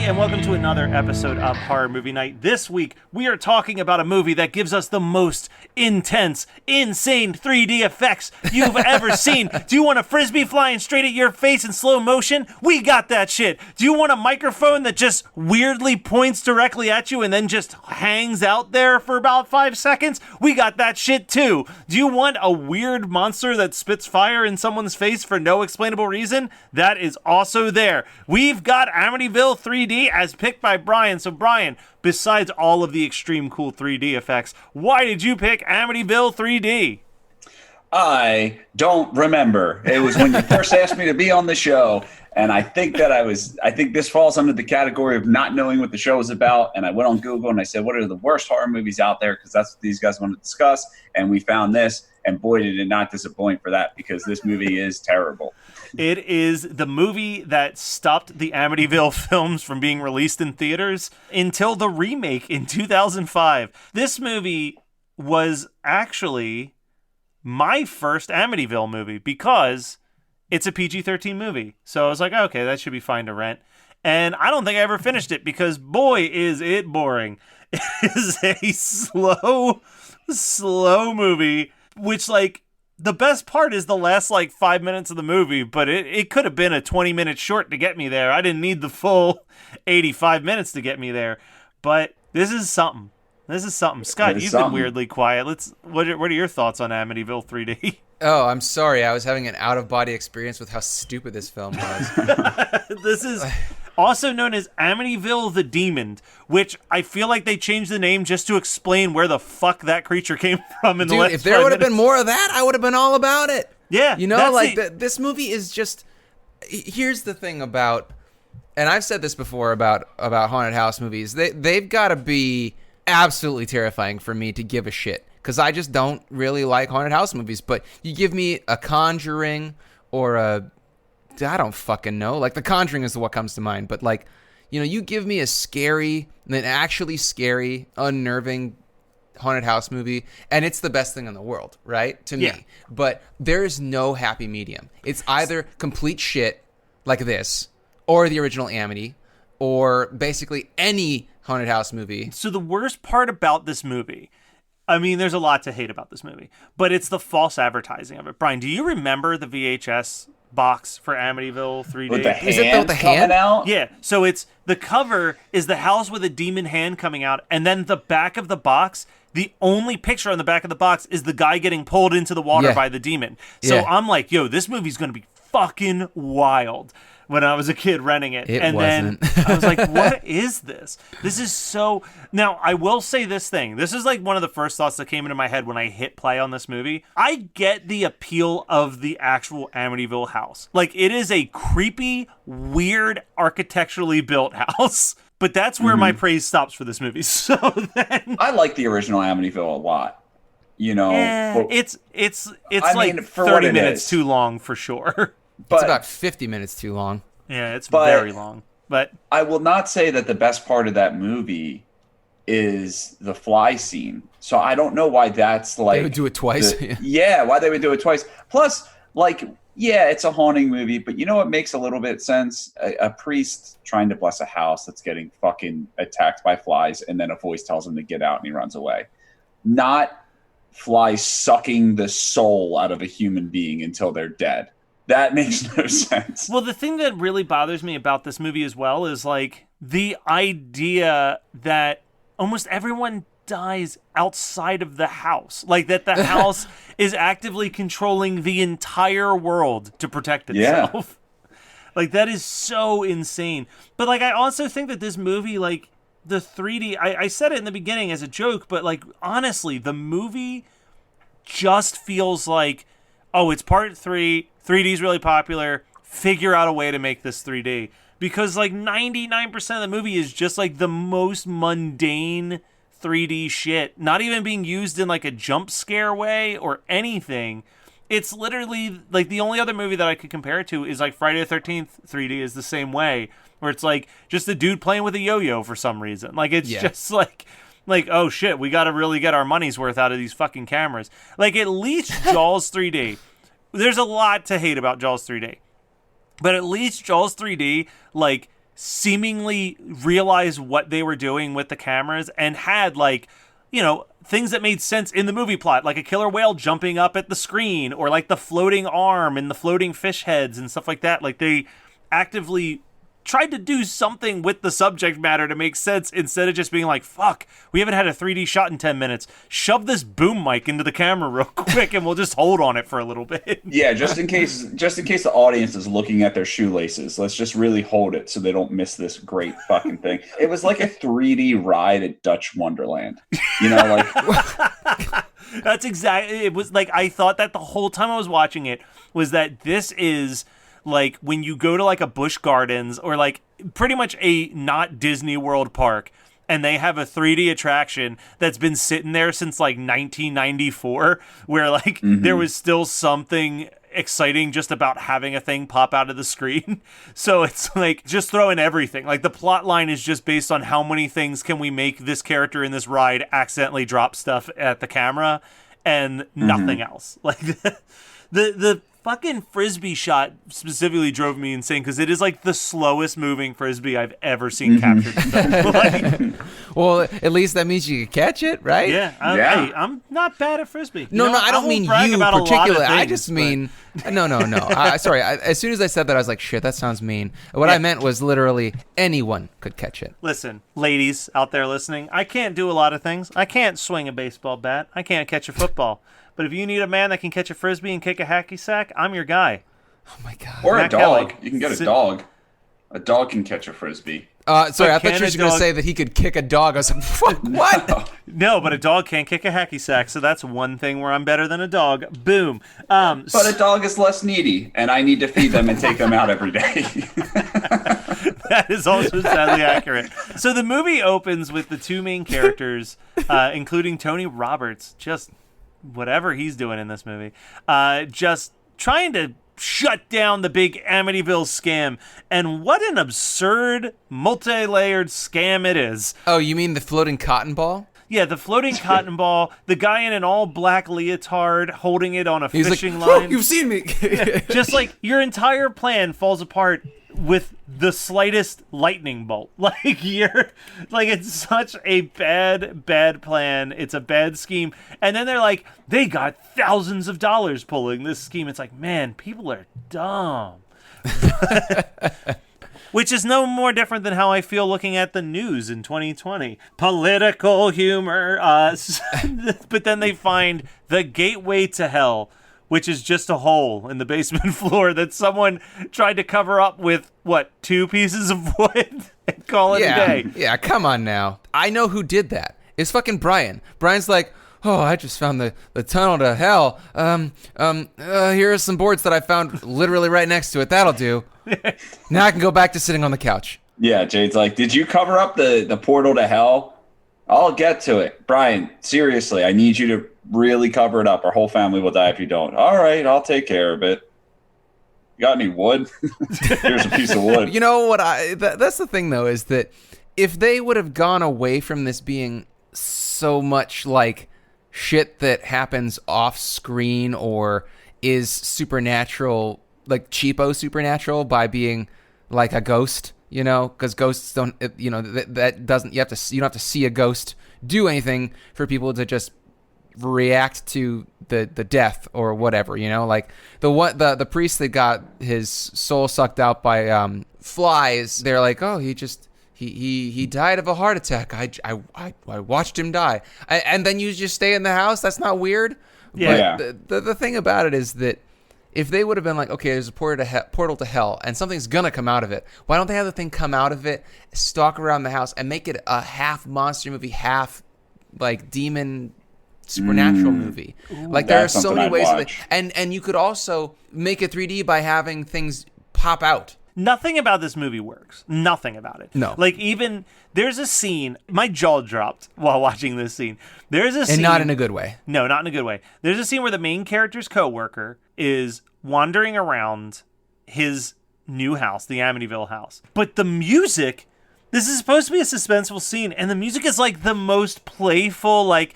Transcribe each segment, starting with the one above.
and welcome to another episode of Horror Movie Night. This week, we are talking about a movie that gives us the most intense, insane 3D effects you've ever seen. Do you want a frisbee flying straight at your face in slow motion? We got that shit. Do you want a microphone that just weirdly points directly at you and then just hangs out there for about 5 seconds? We got that shit too. Do you want a weird monster that spits fire in someone's face for no explainable reason? That is also there. We've got Amityville 3D as picked by Brian. So Brian, besides all of the extreme cool 3D effects, why did you pick Amityville 3D? I don't remember. It was when you first asked me to be on the show, and I think this falls under the category of not knowing what the show is about, and I went on Google and I said, what are the worst horror movies out there? Because that's what these guys want to discuss, and we found this, and boy, did it not disappoint for that, because this movie is terrible. It is the movie that stopped the Amityville films from being released in theaters until the remake in 2005. This movie was actually my first Amityville movie because it's a PG-13 movie. So I was like, okay, that should be fine to rent. And I don't think I ever finished it because, boy, is it boring. It is a slow movie, which, like, the best part is the last, 5 minutes of the movie, but it could have been a 20-minute short to get me there. I didn't need the full 85 minutes to get me there. But this is something. Scott, you've been weirdly quiet. What are your thoughts on Amityville 3D? Oh, I'm sorry. I was having an out-of-body experience with how stupid this film was. This is also known as Amityville the Demon, which I feel like they changed the name just to explain where the fuck that creature came from in the last 5 minutes. If there would have been more of that, I would have been all about it. Yeah. You know, this movie is just... Here's the thing about... And I've said this before about haunted house movies. They've got to be absolutely terrifying for me to give a shit, because I just don't really like haunted house movies. But you give me a Conjuring or I don't fucking know. Like, The Conjuring is what comes to mind. But, you give me an actually scary, unnerving haunted house movie, and it's the best thing in the world, right? To me. But there is no happy medium. It's either complete shit like this, or the original Amity, or basically any haunted house movie. So the worst part about this movie, I mean, there's a lot to hate about this movie, but it's the false advertising of it. Brian, do you remember the VHS box for Amityville 3D? With the hand with the hand out? Yeah. So it's the cover is the house with a demon hand coming out, and then the back of the box, the only picture on the back of the box is the guy getting pulled into the water by the demon. So I'm like, yo, this movie's going to be fucking wild. When I was a kid renting it. Then I was like, what is this? This is so... Now, I will say this thing. This is one of the first thoughts that came into my head when I hit play on this movie. I get the appeal of the actual Amityville house. It is a creepy, weird, architecturally built house. But that's where my praise stops for this movie. So then... I like the original Amityville a lot. It's 30 minutes too long for sure. It's about 50 minutes too long. Yeah, it's very long. But I will not say that the best part of that movie is the fly scene. So I don't know why that's They would do it twice. Why they would do it twice. Plus, it's a haunting movie, but you know what makes a little bit sense? A priest trying to bless a house that's getting fucking attacked by flies, and then a voice tells him to get out and he runs away. Not flies sucking the soul out of a human being until they're dead. That makes no sense. Well, the thing that really bothers me about this movie as well is the idea that almost everyone dies outside of the house. That the house is actively controlling the entire world to protect itself. Yeah. That is so insane. But I also think that this movie, the 3D, I said it in the beginning as a joke, but honestly, the movie just feels oh, it's part 3. 3D is really popular. Figure out a way to make this 3D. Because 99% of the movie is just the most mundane 3D shit. Not even being used in a jump scare way or anything. It's literally the only other movie that I could compare it to is Friday the 13th 3D is the same way. Where it's just a dude playing with a yo-yo for some reason. It's just oh shit, we gotta really get our money's worth out of these fucking cameras. At least Jaws 3D. There's a lot to hate about Jaws 3D. But at least Jaws 3D, seemingly realize what they were doing with the cameras and had like, you know, things that made sense in the movie plot, like a killer whale jumping up at the screen, or like the floating arm and the floating fish heads and stuff like that. Like they actively tried to do something with the subject matter to make sense instead of just being like, fuck, we haven't had a 3D shot in 10 minutes. Shove this boom mic into the camera real quick and we'll just hold on it for a little bit. Yeah, just in case the audience is looking at their shoelaces, let's just really hold it so they don't miss this great fucking thing. It was like a 3D ride at Dutch Wonderland. You know, like That's exactly, it was like, I thought that the whole time I was watching it was that this is like when you go to like a Busch Gardens or like pretty much a not Disney World park and they have a 3D attraction that's been sitting there since like 1994 where like there was still something exciting just about having a thing pop out of the screen. So it's like just throwing everything. Like the plot line is just based on how many things can we make this character in this ride accidentally drop stuff at the camera and nothing else. Like the fucking frisbee shot specifically drove me insane because it is like the slowest moving frisbee I've ever seen captured. Like, Well, at least that means you can catch it, right? yeah, Yeah. I'm not bad at frisbee. No, You know, I don't won't mean brag you about a lot of particularly. I things, just but- mean no. Sorry. As soon as I said that, I was like, shit, that sounds mean. What I meant was literally anyone could catch it. Listen, ladies out there listening, I can't do a lot of things. I can't swing a baseball bat. I can't catch a football. But if you need a man that can catch a frisbee and kick a hacky sack, I'm your guy. Oh my god. or a Matt dog. Kelly. You can get a dog. A dog can catch a frisbee. Sorry, I thought can you a were just going to dog- say that he could kick a dog. I was like, what? No, but a dog can't kick a hacky sack, so that's one thing where I'm better than a dog. Boom. But a dog is less needy, and I need to feed them and take them out every day. That is also sadly accurate. So the movie opens with the two main characters, including Tony Roberts, just whatever he's doing in this movie, just trying to shut down the big Amityville scam. And what an absurd, multi-layered scam it is. Oh, you mean the floating cotton ball? Yeah, the floating cotton ball, the guy in an all-black leotard holding it on a He's fishing like, line. you've seen me. Just like your entire plan falls apart with the slightest lightning bolt. Like it's such a bad plan. It's a bad scheme. And then they're like, they got thousands of dollars pulling this scheme. It's like, man, people are dumb. Which is no more different than how I feel looking at the news in 2020. Political humor. But then they find the gateway to hell, which is just a hole in the basement floor that someone tried to cover up with, 2 pieces of wood and call it a day. Yeah, come on now. I know who did that. It's fucking Brian. Brian's like, oh, I just found the tunnel to hell. Here are some boards that I found literally right next to it. That'll do. Now I can go back to sitting on the couch. Yeah, Jade's like, did you cover up the portal to hell? I'll get to it. Brian, seriously, I need you to really cover it up. Our whole family will die if you don't. All right, I'll take care of it. You got any wood? Here's a piece of wood. You know what? That's the thing, though, is that if they would have gone away from this being so much like shit that happens off screen or is supernatural, like cheapo supernatural, by being like a ghost, you know, because ghosts don't, you know, that doesn't, you don't have to see a ghost do anything for people to just react to the death or whatever, you know, like the priest that got his soul sucked out by flies. They're like, oh, he died of a heart attack. I watched him die, and then you just stay in the house. That's not weird. Yeah. But the thing about it is that if they would have been like, okay, there's a portal to hell, and something's gonna come out of it, why don't they have the thing come out of it, stalk around the house, and make it a half monster movie, half like demon supernatural movie? Like there are so many ways of it. And you could also make it 3D by having things pop out. Nothing about this movie works. Nothing about it. No. Like, even, there's a scene, my jaw dropped while watching this scene. There's a scene. And not in a good way. No, not in a good way. There's a scene where the main character's coworker is wandering around his new house, the Amityville house. But the music, this is supposed to be a suspenseful scene, and the music is like the most playful, like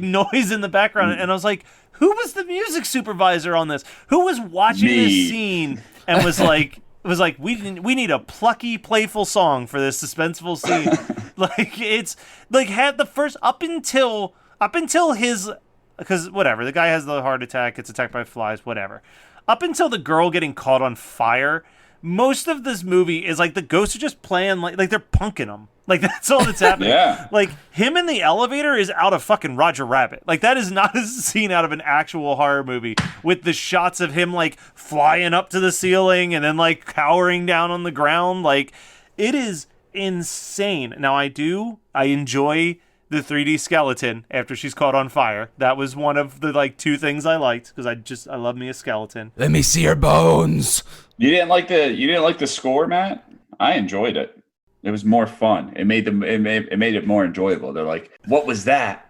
noise in the background. And I was like, who was the music supervisor on this? Who was watching this scene and was like, was like, we need a plucky, playful song for this suspenseful scene. Like, it's like had the first up until his, because whatever, the guy has the heart attack, gets attacked by flies, whatever. Up until the girl getting caught on fire, most of this movie is like the ghosts are just playing like they're punking them. Like, that's all that's happening. Yeah. Like, him in the elevator is out of fucking Roger Rabbit. Like, that is not a scene out of an actual horror movie with the shots of him, like, flying up to the ceiling and then, like, cowering down on the ground. Like, it is insane. Now, I enjoy the 3D skeleton after she's caught on fire. That was one of the, like, 2 things I liked, because I love me a skeleton. Let me see her bones. You didn't like the score, Matt? I enjoyed it. It was more fun. It made it more enjoyable. They're like, "What was that?"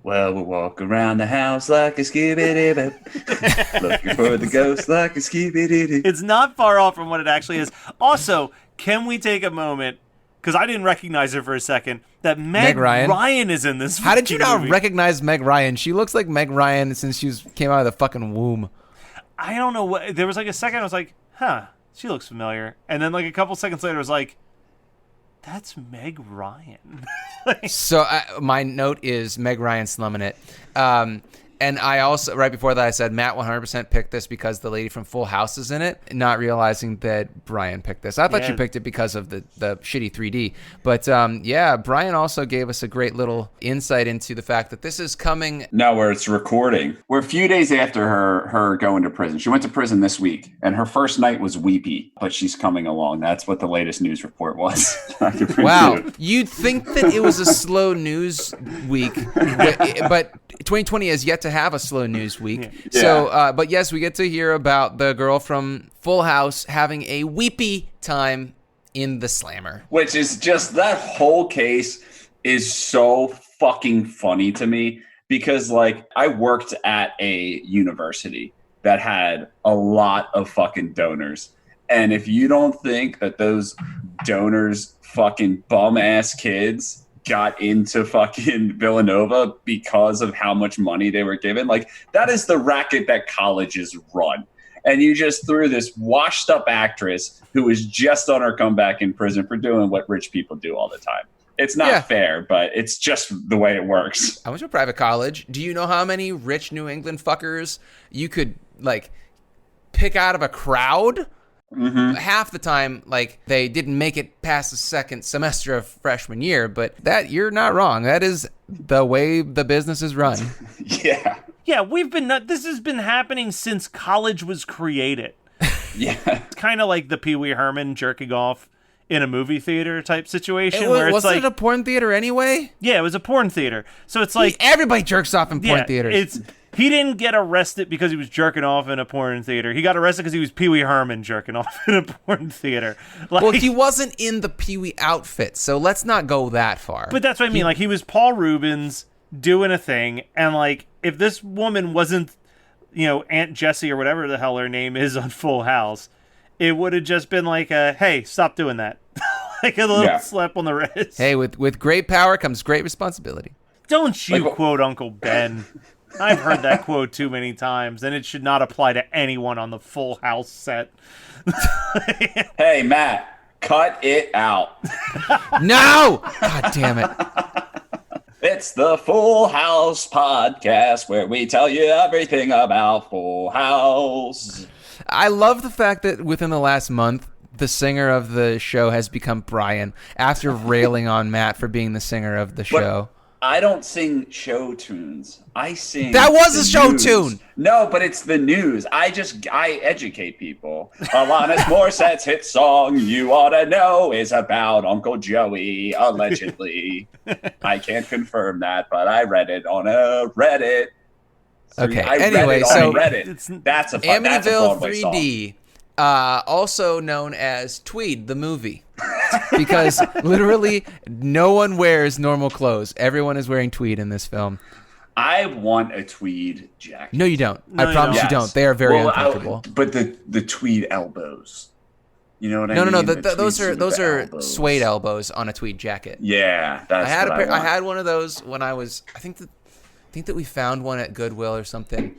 Well, we'll walk around the house like a skibidi-bop, looking for the ghost like a skibidi. It's not far off from what it actually is. Also, can we take a moment, because I didn't recognize her for a second, that Meg Ryan is in this How did you not movie. recognize Meg Ryan? She looks like Meg Ryan since she came out of the fucking womb. I don't know what. There was like a second I was like, huh, she looks familiar. And then like a couple seconds later I was like, that's Meg Ryan. So my note is Meg Ryan slumming it. And I also, right before that, I said Matt 100% picked this because the lady from Full House is in it, not realizing that Brian picked this. I thought you picked it because of the shitty 3D. But yeah, Brian also gave us a great little insight into the fact that this is coming. No, where it's recording. We're a few days after her going to prison. She went to prison this week, and her first night was weepy, but she's coming along. That's what the latest news report was. Wow. You'd think that it was a slow news week, but 2020 has yet to have a slow news week. Yeah. So, but yes, we get to hear about the girl from Full House having a weepy time in the slammer. Which is just, that whole case is so fucking funny to me because, like, I worked at a university that had a lot of fucking donors. And if you don't think that those donors fucking bum ass kids got into fucking Villanova because of how much money they were given, like, that is the racket that colleges run. And you just threw this washed up actress who was just on her comeback in prison for doing what rich people do all the time. It's not fair, but it's just the way it works. I went to a private college. Do you know how many rich New England fuckers you could, like, pick out of a crowd? Mm-hmm. Half the time, like, they didn't make it past the second semester of freshman year, but that, you're not wrong. That is the way the business is run. Yeah. Yeah, this has been happening since college was created. Yeah. It's kind of like the Pee Wee Herman jerking off in a movie theater type situation. Where it's wasn't like, it a porn theater anyway? Yeah, it was a porn theater. So it's like... everybody jerks off in porn theaters. He didn't get arrested because he was jerking off in a porn theater. He got arrested because he was Pee Wee Herman jerking off in a porn theater. Like, well, he wasn't in the Pee Wee outfit, so let's not go that far. But that's what I mean. Like, he was Paul Rubens doing a thing, and, like, if this woman wasn't, you know, Aunt Jessie or whatever the hell her name is on Full House, it would have just been like, hey, stop doing that. Like a little slap on the wrist. Hey, with great power comes great responsibility. Don't you quote Uncle Ben. I've heard that quote too many times, and it should not apply to anyone on the Full House set. Hey, Matt, cut it out. No! God damn it. It's the Full House podcast where we tell you everything about Full House. I love the fact that within the last month, the singer of the show has become Brian after railing on Matt for being the singer of the show. I don't sing show tunes. I sing. That was a show news. Tune. No, but it's the news. I educate people. Alanis Morissette's hit song "You Ought to Know" is about Uncle Joey, allegedly. I can't confirm that, but I read it on a Reddit. Okay. Anyway, so Reddit. That's a Amityville Broadway 3D, also known as Tweed, the movie. Because literally no one wears normal clothes. Everyone is wearing tweed in this film. I want a tweed jacket. No, you don't. No, I promise you don't. They are very uncomfortable. But the tweed elbows. You know what I mean? No. Those are suede elbows on a tweed jacket. Yeah, that's I had one of those when I was. I think that we found one at Goodwill or something,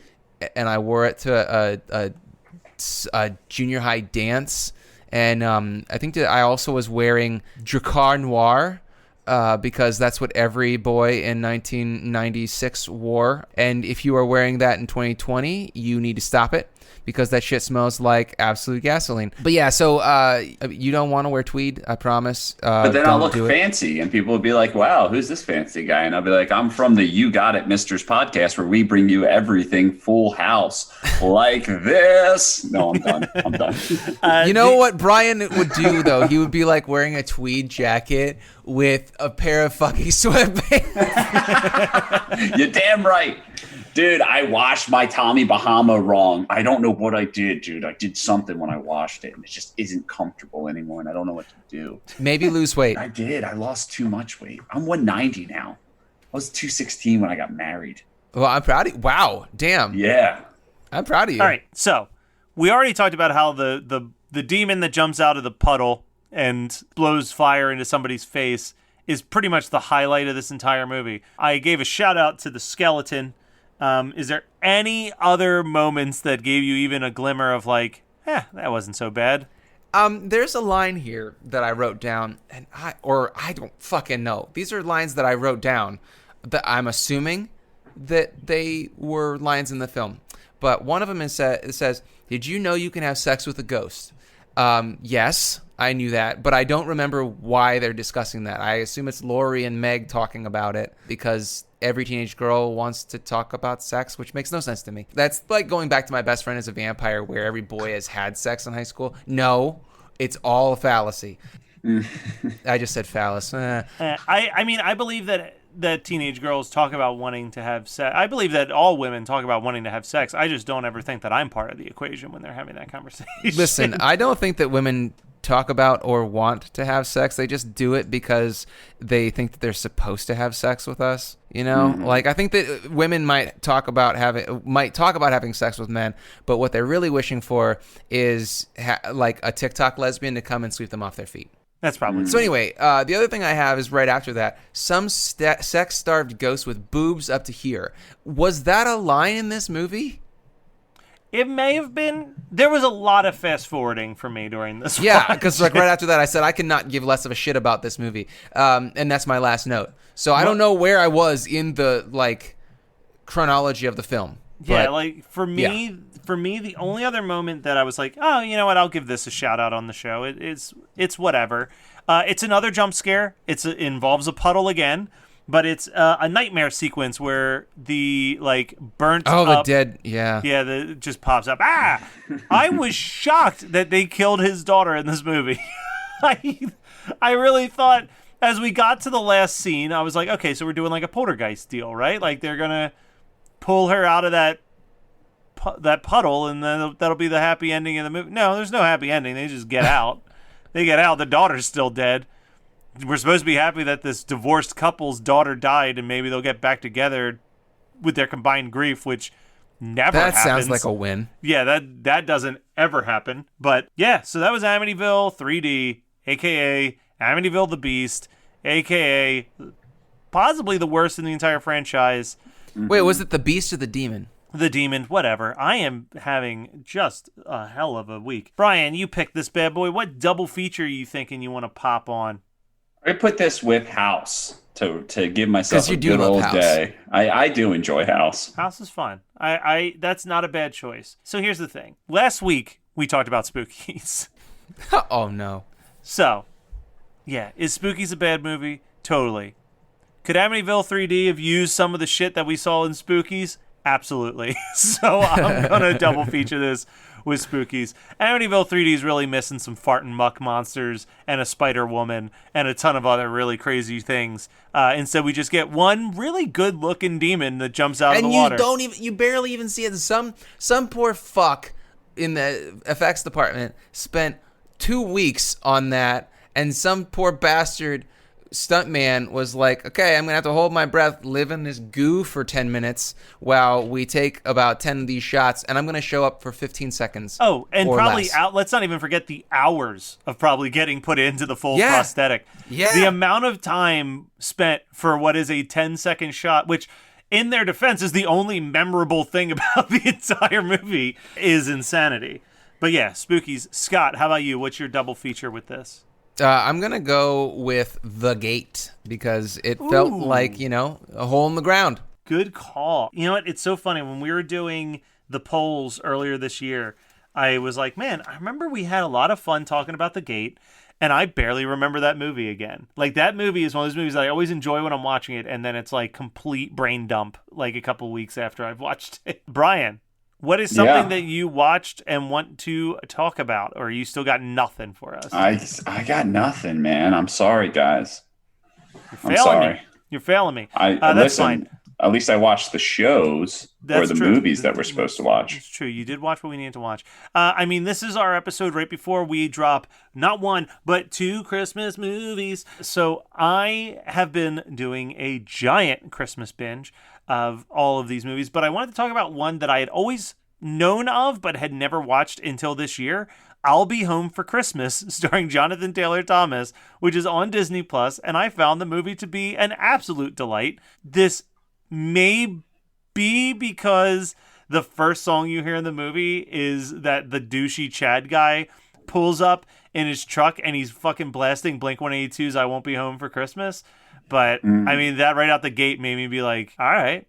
and I wore it to a junior high dance. And I think that I also was wearing Dracar Noir, because that's what every boy in 1996 wore. And if you are wearing that in 2020, you need to stop it, because that shit smells like absolute gasoline. But yeah, so you don't want to wear tweed, I promise. But then I'll look fancy, and people will be like, wow, who's this fancy guy? And I'll be like, I'm from the You Got It Misters podcast, where we bring you everything full house like this. No, I'm done. I'm done. You know what Brian would do, though? He would be like wearing a tweed jacket with a pair of fucking sweatpants. You're damn right. Dude, I washed my Tommy Bahama wrong. I don't know what I did, dude. I did something when I washed it, and it just isn't comfortable anymore, and I don't know what to do. Maybe lose weight. I did. I lost too much weight. I'm 190 now. I was 216 when I got married. Well, I'm proud of you. Wow. Damn. Yeah. I'm proud of you. All right. So we already talked about how the demon that jumps out of the puddle and blows fire into somebody's face is pretty much the highlight of this entire movie. I gave a shout out to the skeleton. Is there any other moments that gave you even a glimmer of like, that wasn't so bad? There's a line here that I wrote down, and I don't fucking know. These are lines that I wrote down that I'm assuming that they were lines in the film. But one of them it says, "Did you know you can have sex with a ghost?" Yes, I knew that, but I don't remember why they're discussing that. I assume it's Laurie and Meg talking about it because every teenage girl wants to talk about sex, which makes no sense to me. That's like going back to My Best Friend is a Vampire, where every boy has had sex in high school. No, it's all a fallacy. I just said phallus. I mean, I believe that teenage girls talk about wanting to have sex. I believe that all women talk about wanting to have sex. I just don't ever think that I'm part of the equation when they're having that conversation. Listen, I don't think that women talk about or want to have sex. They just do it because they think that they're supposed to have sex with us. You know, like I think that women might talk about having sex with men, but what they're really wishing for is like a TikTok lesbian to come and sweep them off their feet. That's probably so. Anyway, the other thing I have is right after that, some sex-starved ghost with boobs up to here. Was that a line in this movie? It may have been. There was a lot of fast forwarding for me during this. Yeah, because like right after that, I said I could not give less of a shit about this movie, and that's my last note. So I don't know where I was in the like chronology of the film. Yeah, like for me, the only other moment that I was like, oh, you know what, I'll give this a shout out on the show. It's whatever. It's another jump scare. It involves a puddle again. But it's a nightmare sequence where the like burnt up, the dead, that just pops up. I was shocked that they killed his daughter in this movie. I really thought as we got to the last scene, I was like, okay, so we're doing like a poltergeist deal, right? Like they're gonna pull her out of that puddle, and then that'll be the happy ending of the movie. No, there's no happy ending. They just get out. They get out. The daughter's still dead. We're supposed to be happy that this divorced couple's daughter died, and maybe they'll get back together with their combined grief, which never happens. That sounds like a win. Yeah, that doesn't ever happen. But yeah, so that was Amityville 3D, a.k.a. Amityville the Beast, a.k.a. possibly the worst in the entire franchise. Wait, was it the Beast or the Demon? The Demon, whatever. I am having just a hell of a week. Brian, you picked this bad boy. What double feature are you thinking you want to pop on? I put this with House to give myself a good old day. I do enjoy House. House is fun. I that's not a bad choice. So here's the thing. Last week we talked about Spookies. Oh no. So, yeah, is Spookies a bad movie? Totally. Could Amityville 3D have used some of the shit that we saw in Spookies? Absolutely. So I'm gonna double feature this with Spookies. Amityville 3D is really missing some fart and muck monsters and a Spider Woman and a ton of other really crazy things. Instead, we just get one really good looking demon that jumps out of the water. And you barely even see it. Some poor fuck in the effects department spent 2 weeks on that, and some poor bastard stuntman was like, okay, I'm gonna have to hold my breath, live in this goo for 10 minutes while we take about 10 of these shots, and I'm gonna show up for 15 seconds. Oh, and probably less. Let's not even forget the hours of probably getting put into the full prosthetic. Yeah. The amount of time spent for what is a 10-second shot, which in their defense is the only memorable thing about the entire movie, is insanity. But yeah, spookies. Scott, how about you? What's your double feature with this? I'm going to go with The Gate because it felt like, a hole in the ground. Good call. You know what? It's so funny. When we were doing the polls earlier this year, I was like, man, I remember we had a lot of fun talking about The Gate, and I barely remember that movie again. Like, that movie is one of those movies that I always enjoy when I'm watching it, and then it's like complete brain dump like a couple weeks after I've watched it. Brian, what is something that you watched and want to talk about, or you still got nothing for us? I got nothing, man. I'm sorry, guys. I'm sorry. You're failing me. That's fine. At least I watched the shows or the movies that we're supposed to watch. It's true. You did watch what we needed to watch. I mean, this is our episode right before we drop not one, but 2 Christmas movies. So I have been doing a giant Christmas binge of all of these movies, but I wanted to talk about one that I had always known of but had never watched until this year. I'll Be Home for Christmas, starring Jonathan Taylor Thomas, which is on Disney Plus, and I found the movie to be an absolute delight. This may be because the first song you hear in the movie is that the douchey Chad guy pulls up in his truck and he's fucking blasting Blink-182's I Won't Be Home for Christmas. But, I mean, that right out the gate made me be like, all right,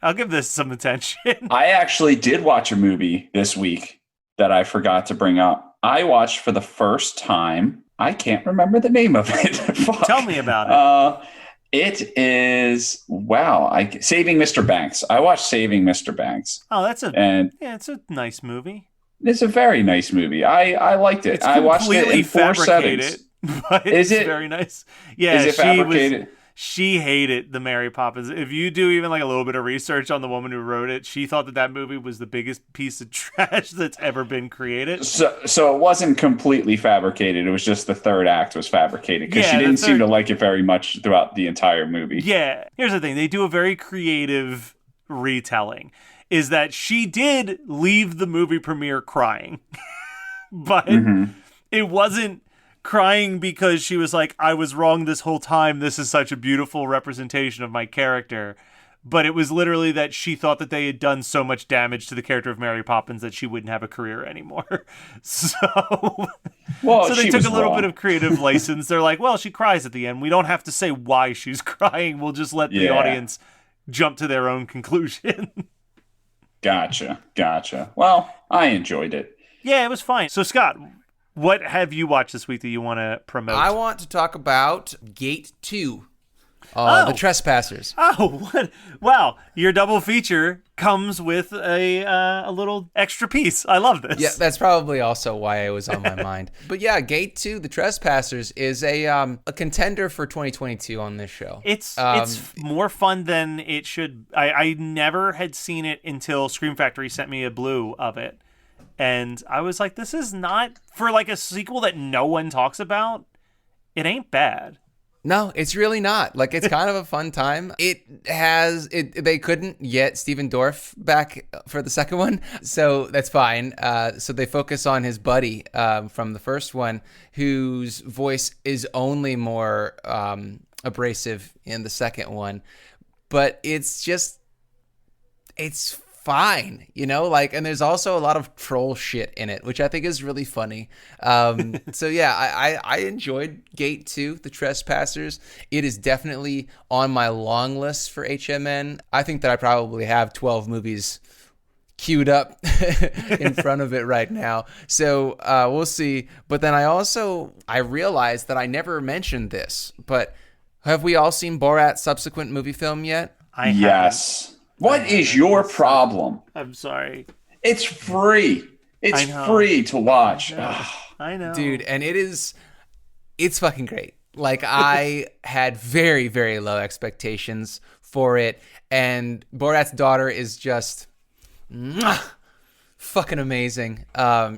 I'll give this some attention. I actually did watch a movie this week that I forgot to bring up. I watched for the first time. I can't remember the name of it. Tell me about it. It is Saving Mr. Banks. I watched Saving Mr. Banks. Oh, it's a nice movie. It's a very nice movie. I liked it. I watched it in 4 settings. But is it very nice? Yeah, is it fabricated? She hated the Mary Poppins. If you do even like a little bit of research on the woman who wrote it, she thought that movie was the biggest piece of trash that's ever been created. So it wasn't completely fabricated. It was just the third act was fabricated because she didn't seem to like it very much throughout the entire movie. Yeah. Here's the thing. They do a very creative retelling, is that she did leave the movie premiere crying, but it wasn't crying because she was like, I was wrong this whole time. This is such a beautiful representation of my character. But it was literally that she thought that they had done so much damage to the character of Mary Poppins that she wouldn't have a career anymore. So they took a little bit of creative license. They're like, well, she cries at the end. We don't have to say why she's crying. We'll just let the audience jump to their own conclusion. Gotcha. Well, I enjoyed it. Yeah, it was fine. So, Scott, what have you watched this week that you want to promote? I want to talk about Gate 2, The Trespassers. Oh, what? Wow. Your double feature comes with a little extra piece. I love this. Yeah, that's probably also why it was on my mind. But yeah, Gate 2, The Trespassers is a contender for 2022 on this show. It's more fun than it should. I never had seen it until Scream Factory sent me a blue of it. And I was like, this is not, for like a sequel that no one talks about, it ain't bad. No, it's really not. Like, it's kind of a fun time. They couldn't get Stephen Dorff back for the second one, so that's fine. So they focus on his buddy from the first one, whose voice is only more abrasive in the second one. But it's fine, and there's also a lot of troll shit in it, which I think is really funny. So yeah, I enjoyed Gate 2, The Trespassers. It is definitely on my long list for HMN. I think that I probably have 12 movies queued up in front of it right now. So we'll see. But then I realized that I never mentioned this, but have we all seen Borat's subsequent movie film yet? Yes. What is your problem? I'm sorry. It's free. It's free to watch. I know. Dude, and it's fucking great. Like, I had very, very low expectations for it, and Borat's daughter is just fucking amazing.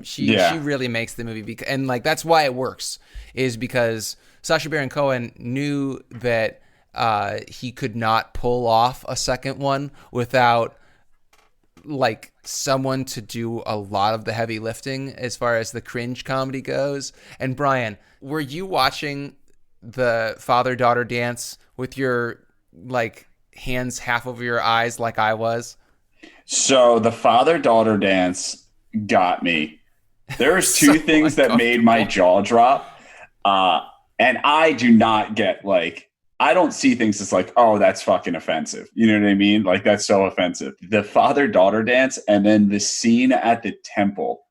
She really makes the movie, and like that's why it works, is because Sacha Baron Cohen knew that he could not pull off a second one without like someone to do a lot of the heavy lifting as far as the cringe comedy goes. And Brian, were you watching the father-daughter dance with your like hands half over your eyes like I was? So the father-daughter dance got me. There's two So things that made my jaw drop. And I do not get like, I don't see things as like, oh, that's fucking offensive. You know what I mean? Like, that's so offensive. The father-daughter dance and then the scene at the temple,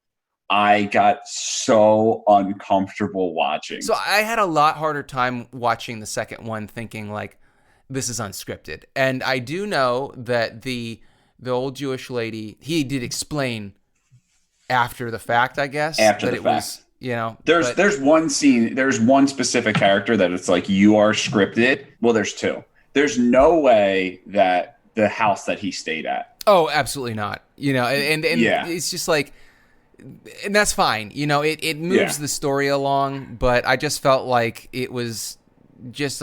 I got so uncomfortable watching. So I had a lot harder time watching the second one thinking like, this is unscripted. And I do know that the old Jewish lady, he did explain after the fact, I guess. After that the it fact. was, you know. There's one scene, there's one specific character that it's like, you are scripted. Well, there's two. There's no way that the house that he stayed at. Oh, absolutely not. You know, and Yeah. it's just like, and that's fine. You know, it moves the story along, but I just felt like it was just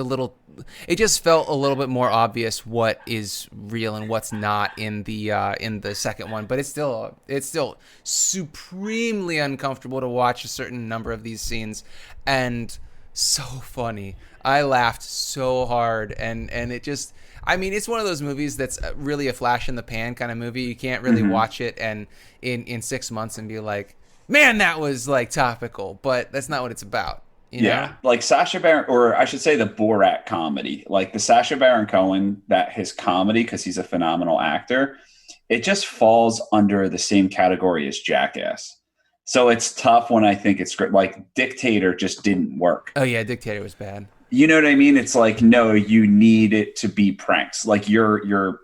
it just felt a little bit more obvious what is real and what's not in the second one. But it's still supremely uncomfortable to watch a certain number of these scenes, and so funny. I laughed so hard, and it just, I mean, it's one of those movies that's really a flash in the pan kind of movie. You can't really watch it and in 6 months and be like, man, that was like topical, but that's not what it's about. You know? Like Sacha Baron, or I should say the Borat comedy, like the Sacha Baron Cohen, that his comedy, because he's a phenomenal actor, it just falls under the same category as Jackass. So it's tough when I think it's like Dictator just didn't work. Oh yeah, Dictator was bad. You know what I mean? It's like, no, you need it to be pranks. Like your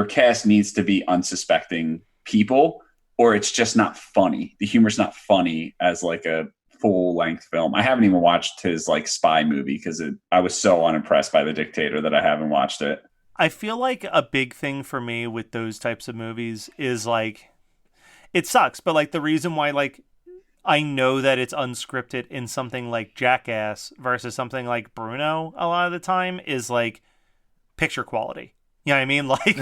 cast needs to be unsuspecting people, or it's just not funny. The humor's not funny as like a full-length film. I haven't even watched his like spy movie because I was so unimpressed by The Dictator that I haven't watched it. I feel like a big thing for me with those types of movies is like, it sucks, but like the reason why like I know that it's unscripted in something like Jackass versus something like Bruno a lot of the time is like picture quality. You know what I mean? Like,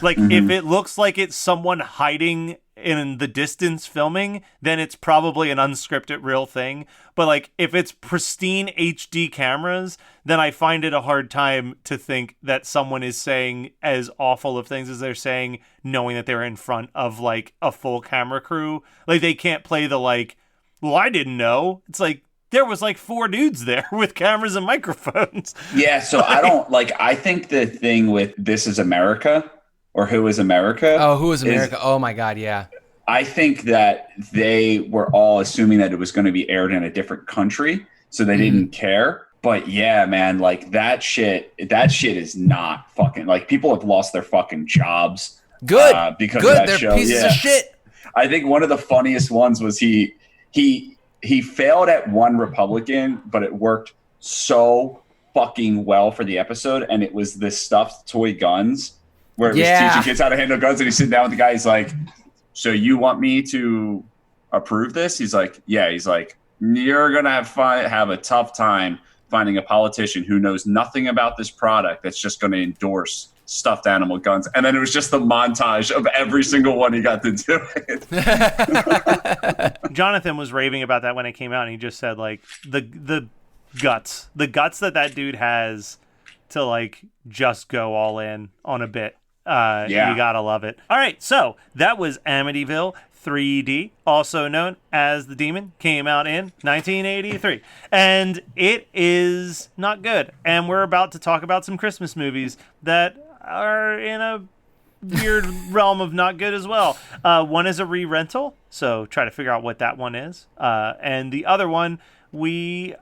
like if it looks like it's someone hiding in the distance filming, then it's probably an unscripted real thing. But like if it's pristine HD cameras, then I find it a hard time to think that someone is saying as awful of things as they're saying, knowing that they're in front of like a full camera crew. Like they can't play the like, well, I didn't know. It's like, there was like 4 dudes there with cameras and microphones. Yeah, so I don't like, I think the thing with This Is America or Who Is America? Oh, Who Is America? Oh my God, yeah. I think that they were all assuming that it was going to be aired in a different country, so they didn't care. But yeah, man, like that shit is not fucking, like people have lost their fucking jobs. Good. Because of that They're show. pieces of shit. I think one of the funniest ones was he failed at one Republican, but it worked so fucking well for the episode. And it was the stuffed toy guns where it was teaching kids how to handle guns. And he's sitting down with the guy. He's like, so you want me to approve this? He's like, yeah. He's like, you're going to have a tough time finding a politician who knows nothing about this product that's just going to endorse stuffed animal guns. And then it was just the montage of every single one he got to do it. Jonathan was raving about that when it came out, and he just said like the guts that dude has to like just go all in on a bit. You gotta love it. All right, so that was Amityville 3D, also known as The Demon, came out in 1983, and it is not good. And we're about to talk about some Christmas movies that are in a weird realm of not good as well. One is a re-rental, so try to figure out what that one is. And the other one we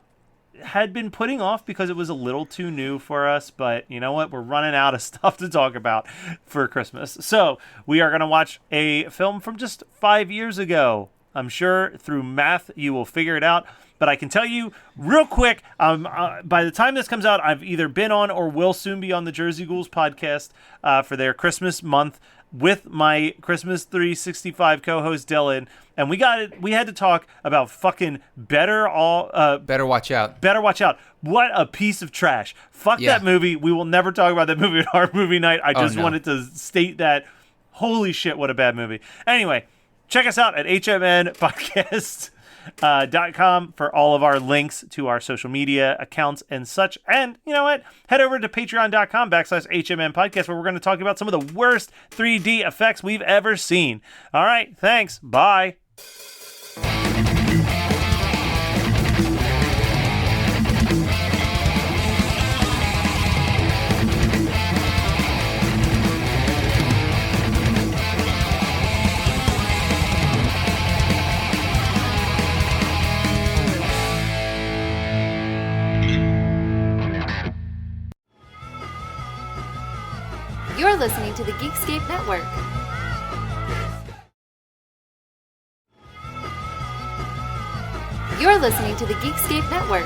had been putting off because it was a little too new for us, but you know what? We're running out of stuff to talk about for Christmas. So we are going to watch a film from just 5 years ago. I'm sure through math you will figure it out. But I can tell you real quick, by the time this comes out, I've either been on or will soon be on the Jersey Ghouls podcast for their Christmas month with my Christmas 365 co-host Dylan, and we had to talk about fucking Better Watch Out. Better Watch Out. What a piece of trash. Fuck that movie. We will never talk about that movie at our movie night. I just wanted to state that. Holy shit, what a bad movie. Anyway, check us out at HMNpodcast.com for all of our links to our social media accounts and such. And you know what? Head over to patreon.com/HMN podcast, where we're going to talk about some of the worst 3D effects we've ever seen. All right. Thanks. Bye. You're listening to the Geekscape Network. You're listening to the Geekscape Network.